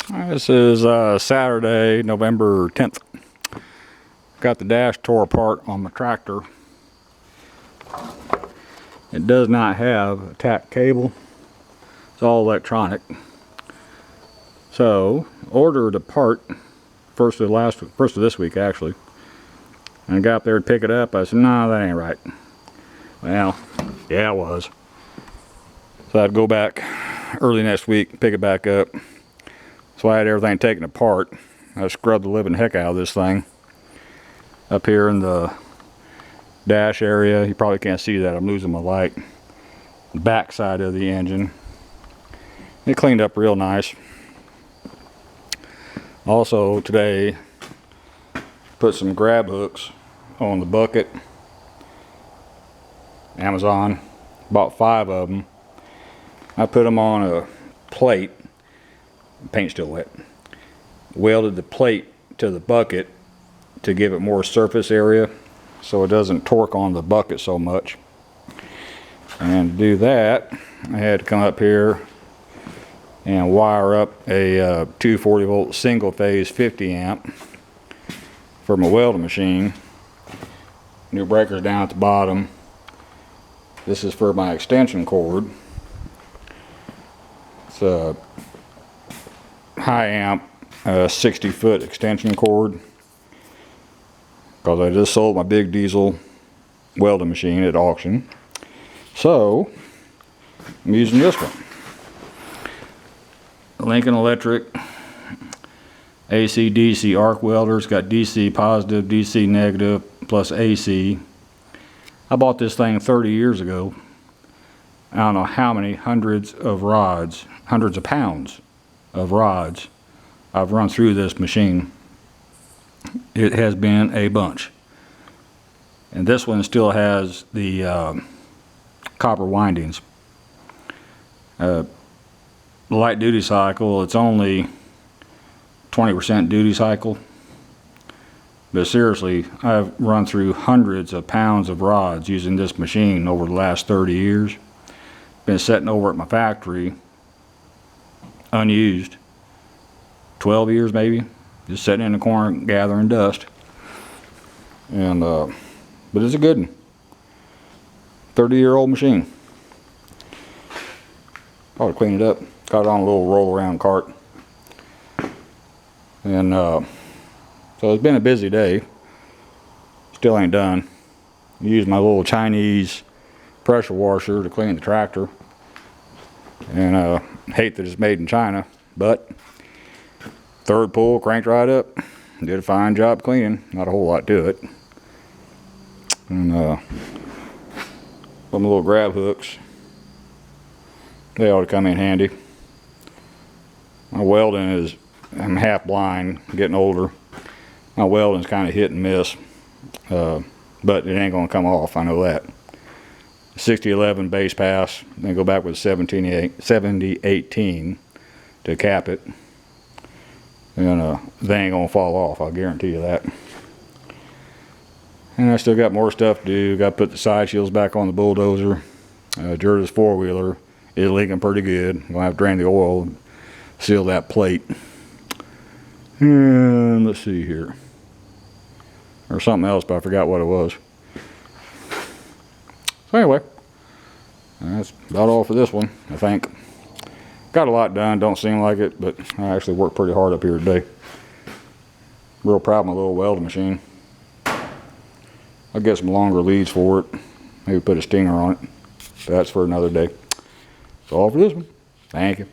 This is Saturday, November 10th. Got the dash tore apart on my tractor. It does not have a tack cable. It's all electronic. So, ordered a part first of this week actually. And I got up there to pick it up. I said, "No, that ain't right." Well, yeah, it was. So I'd go back early next week, pick it back up. So I had everything taken apart. I scrubbed the living heck out of this thing. Up here in the dash area, you probably can't see that, I'm losing my light. The back side of the engine. It cleaned up real nice. Also today, put some grab hooks on the bucket. Amazon, bought 5 of them. I put them on a plate. Paint's still wet. Welded the plate to the bucket to give it more surface area so it doesn't torque on the bucket so much. And to do that, I had to come up here and wire up a 240 volt single phase 50 amp for my welding machine. New breakers down at the bottom. This is for my extension cord. It's a high amp 60-foot extension cord, because I just sold my big diesel welding machine at auction. So I'm using this one. Lincoln Electric AC DC arc welder. It's got DC positive, DC negative, plus AC. I bought this thing 30 years ago. I don't know how many hundreds of pounds of rods I've run through this machine. It has been a bunch. And this one still has the copper windings. Light duty cycle, it's only 20% duty cycle. But seriously, I've run through hundreds of pounds of rods using this machine over the last 30 years. Been sitting over at my factory unused 12 years maybe, just sitting in the corner gathering dust. And but it's a good one. 30-year-old machine. Ought to clean it up. Got it on a little roll around cart. And so it's been a busy day. Still ain't done. Used my little Chinese pressure washer to clean the tractor. And hate that it's made in China, but third pull, cranked right up. Did a fine job cleaning. Not a whole lot to it. And some little grab hooks. They ought to come in handy. My welding is, I'm half blind, getting older. My welding's kind of hit and miss, but it ain't gonna come off, I know that. 6011 base pass, then go back with 7018 to cap it. And they ain't gonna fall off, I'll guarantee you that. And I still got more stuff to do. Got to put the side shields back on the bulldozer. Jurda's 4-wheeler is leaking pretty good. I'm gonna have to drain the oil and seal that plate. And let's see here. Or something else, but I forgot what it was. So anyway, that's about all for this one, I think. Got a lot done, don't seem like it, but I actually worked pretty hard up here today. Real proud of my little welding machine. I'll get some longer leads for it. Maybe put a stinger on it. But that's for another day. That's all for this one. Thank you.